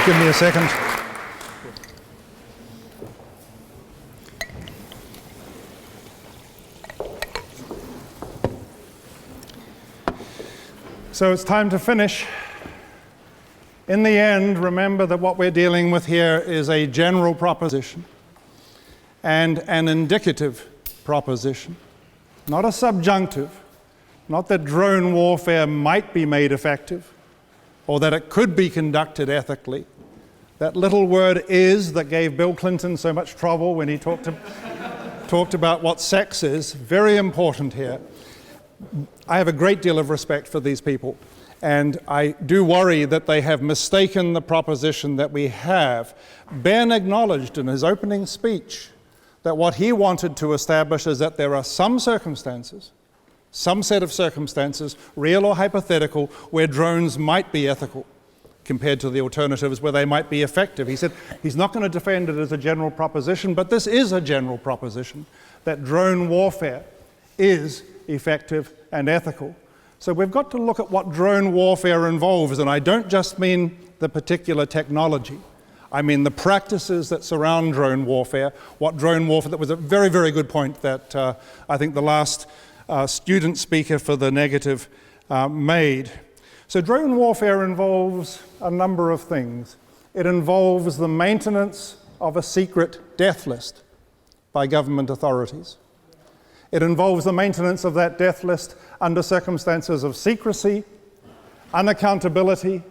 give me a second. So it's time to finish. In the end, remember that what we're dealing with here is a general proposition and an indicative proposition, not a subjunctive, not that drone warfare might be made effective or that it could be conducted ethically. That little word "is" that gave Bill Clinton so much trouble when he talked about what sex is, very important here. I have a great deal of respect for these people, and I do worry that they have mistaken the proposition that we have. Ben acknowledged in his opening speech that what he wanted to establish is that there are some circumstances, some set of circumstances, real or hypothetical, where drones might be ethical compared to the alternatives where they might be effective. He said he's not going to defend it as a general proposition, but this is a general proposition, that drone warfare is effective and ethical. So we've got to look at what drone warfare involves, and I don't just mean the particular technology. I mean the practices that surround drone warfare. What drone warfare, that was a very, very good point that I think the last student speaker for the negative made. So drone warfare involves a number of things. It involves the maintenance of a secret death list by government authorities. It involves the maintenance of that death list under circumstances of secrecy, unaccountability,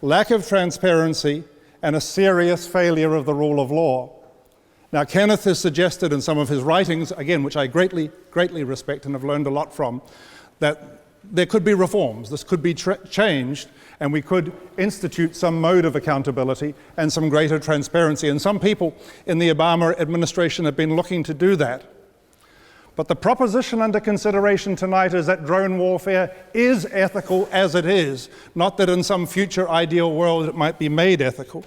lack of transparency, and a serious failure of the rule of law. Now, Kenneth has suggested in some of his writings, again, which I greatly respect and have learned a lot from, that there could be reforms. This could be changed, and we could institute some mode of accountability and some greater transparency. And some people in the Obama administration have been looking to do that. But the proposition under consideration tonight is that drone warfare is ethical as it is, not that in some future ideal world it might be made ethical.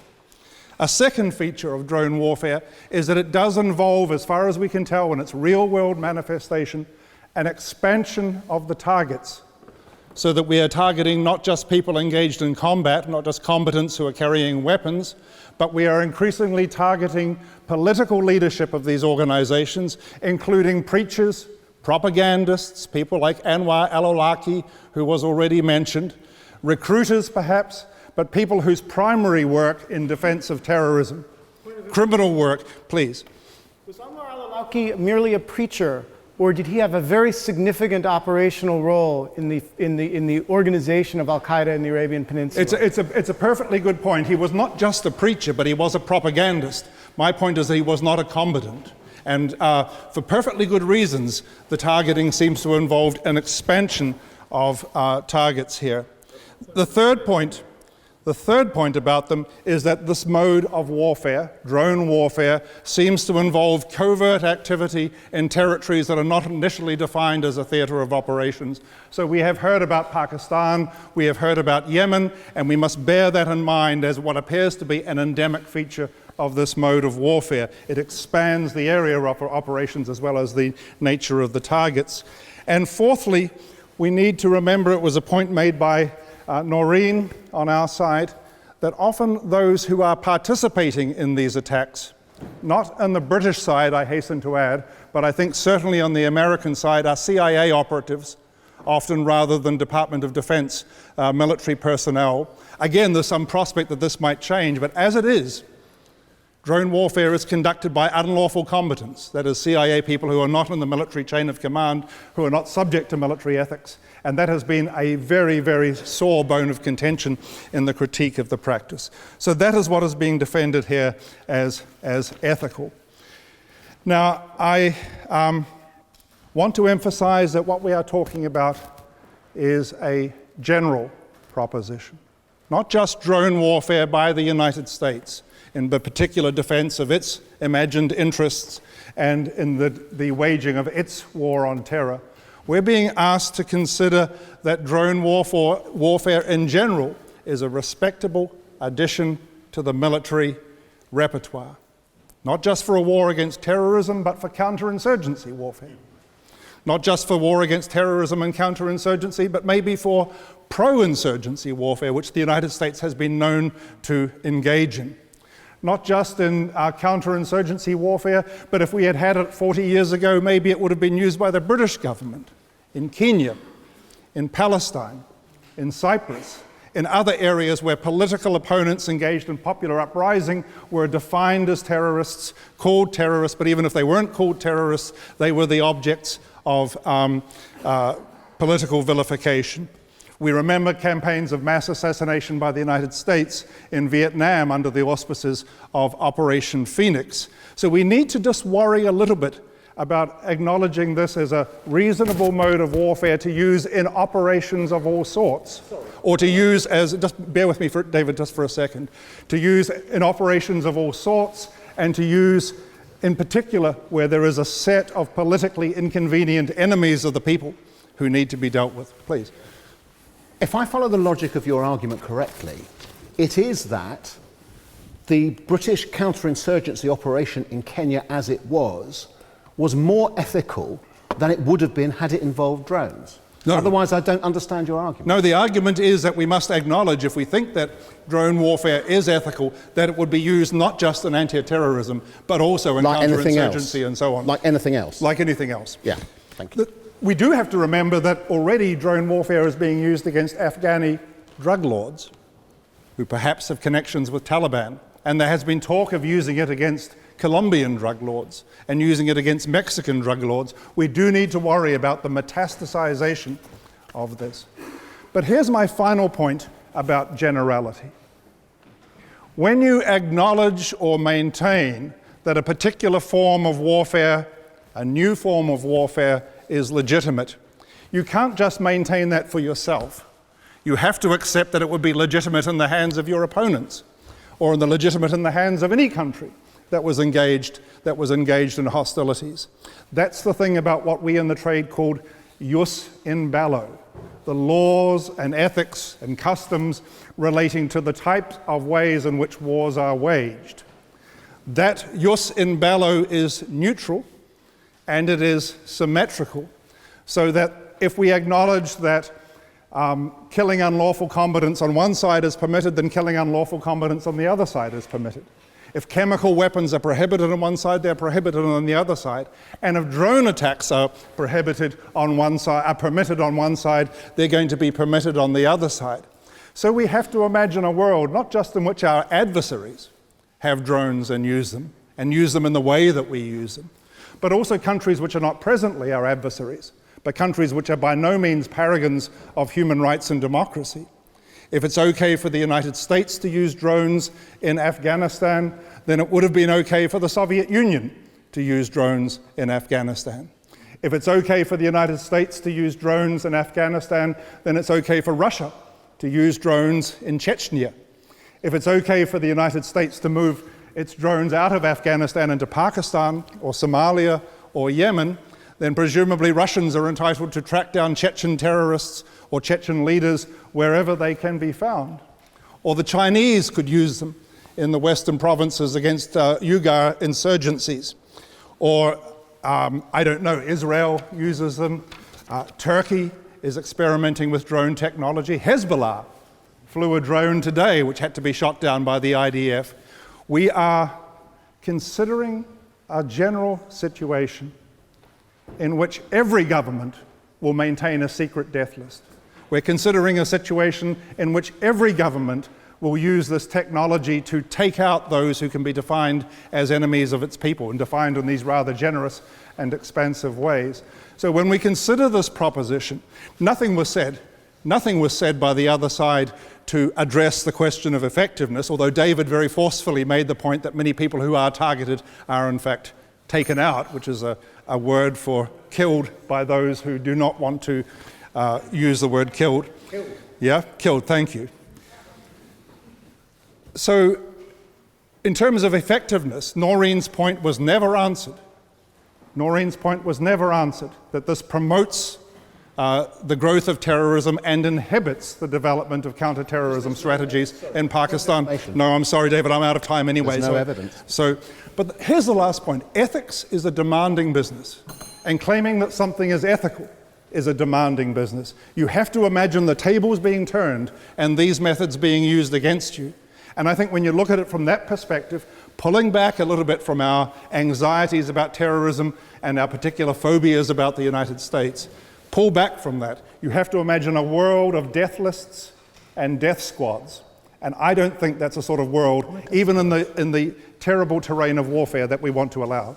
A second feature of drone warfare is that it does involve, as far as we can tell in its real-world manifestation, an expansion of the targets, so that we are targeting not just people engaged in combat, not just combatants who are carrying weapons, but we are increasingly targeting political leadership of these organizations, including preachers, propagandists, people like Anwar al-Awlaki, who was already mentioned, recruiters perhaps, but people whose primary work in defense of terrorism, criminal work, please. Was Anwar al-Awlaki merely a preacher, or did he have a very significant operational role in the organization of Al-Qaeda in the Arabian Peninsula? It's a perfectly good point. He was not just a preacher, but he was a propagandist. My point is that he was not a combatant. And for perfectly good reasons, the targeting seems to involve an expansion of targets here. The third point about them is that this mode of warfare, drone warfare, seems to involve covert activity in territories that are not initially defined as a theater of operations. So we have heard about Pakistan, we have heard about Yemen, and we must bear that in mind as what appears to be an endemic feature of this mode of warfare. It expands the area of operations as well as the nature of the targets. And fourthly, we need to remember, it was a point made by Noreen on our side, that often those who are participating in these attacks, not on the British side, I hasten to add, but I think certainly on the American side, are CIA operatives, often rather than Department of Defense military personnel. Again, there's some prospect that this might change, but as it is, drone warfare is conducted by unlawful combatants, that is CIA people who are not in the military chain of command, who are not subject to military ethics. And that has been a very, very sore bone of contention in the critique of the practice. So that is what is being defended here as ethical. Now, I want to emphasize that what we are talking about is a general proposition, not just drone warfare by the United States in the particular defense of its imagined interests and in the waging of its war on terror. We're being asked to consider that drone warfare in general is a respectable addition to the military repertoire, not just for a war against terrorism, but for counterinsurgency warfare. not just for war against terrorism and counterinsurgency, but maybe for pro-insurgency warfare, which the United States has been known to engage in. Not just in counterinsurgency warfare, but if we had had it 40 years ago, maybe it would have been used by the British government in Kenya, in Palestine, in Cyprus, in other areas where political opponents engaged in popular uprising were defined as terrorists, called terrorists, but even if they weren't called terrorists, they were the objects of political vilification. We remember campaigns of mass assassination by the United States in Vietnam under the auspices of Operation Phoenix. So we need to just worry a little bit about acknowledging this as a reasonable mode of warfare to use in operations of all sorts. Or to use as, just bear with me, David, just for a second, to use in operations of all sorts, and to use in particular where there is a set of politically inconvenient enemies of the people who need to be dealt with. Please. If I follow the logic of your argument correctly, it is that the British counterinsurgency operation in Kenya as it was more ethical than it would have been had it involved drones. No. Otherwise, I don't understand your argument. No, the argument is that we must acknowledge, if we think that drone warfare is ethical, that it would be used not just in anti-terrorism, but also in counterinsurgency and so on. Like anything else? Like anything else. Yeah, thank you. We do have to remember that already drone warfare is being used against Afghani drug lords, who perhaps have connections with Taliban. And there has been talk of using it against Colombian drug lords and using it against Mexican drug lords. We do need to worry about the metastasization of this. But here's my final point about generality. When you acknowledge or maintain that a particular form of warfare, a new form of warfare, is legitimate, you can't just maintain that for yourself. You have to accept that it would be legitimate in the hands of your opponents, or legitimate in the hands of any country that was engaged in hostilities. That's the thing about what we in the trade called jus in bello, the laws and ethics and customs relating to the types of ways in which wars are waged. That jus in bello is neutral and it is symmetrical, so that if we acknowledge that killing unlawful combatants on one side is permitted, then killing unlawful combatants on the other side is permitted. If chemical weapons are prohibited on one side, they're prohibited on the other side. And if drone attacks are prohibited on one side, are permitted on one side, they're going to be permitted on the other side. So we have to imagine a world not just in which our adversaries have drones and use them in the way that we use them, but also countries which are not presently our adversaries, but countries which are by no means paragons of human rights and democracy. If it's okay for the United States to use drones in Afghanistan, then it would have been okay for the Soviet Union to use drones in Afghanistan. If it's okay for the United States to use drones in Afghanistan, then it's okay for Russia to use drones in Chechnya. If it's okay for the United States to move its drones out of Afghanistan into Pakistan or Somalia or Yemen, then presumably Russians are entitled to track down Chechen terrorists or Chechen leaders wherever they can be found. Or the Chinese could use them in the western provinces against Uyghur insurgencies. Or, I don't know, Israel uses them. Turkey is experimenting with drone technology. Hezbollah flew a drone today which had to be shot down by the IDF. We are considering a general situation in which every government will maintain a secret death list. We're considering a situation in which every government will use this technology to take out those who can be defined as enemies of its people, and defined in these rather generous and expansive ways. So when we consider this proposition, nothing was said by the other side to address the question of effectiveness, although David very forcefully made the point that many people who are targeted are in fact taken out, which is a word for killed by those who do not want to use the word killed. Killed. Yeah, killed, thank you. So in terms of effectiveness, Noreen's point was never answered. Noreen's point was never answered, that this promotes the growth of terrorism and inhibits the development of counter-terrorism strategies in Pakistan. No, I'm sorry, David, I'm out of time anyway. There's no evidence. But here's the last point. Ethics is a demanding business, and claiming that something is ethical is a demanding business. You have to imagine the tables being turned and these methods being used against you. And I think when you look at it from that perspective, pulling back a little bit from our anxieties about terrorism and our particular phobias about the United States, pull back from that. You have to imagine a world of death lists and death squads. And I don't think that's a sort of world, even in the terrible terrain of warfare, that we want to allow.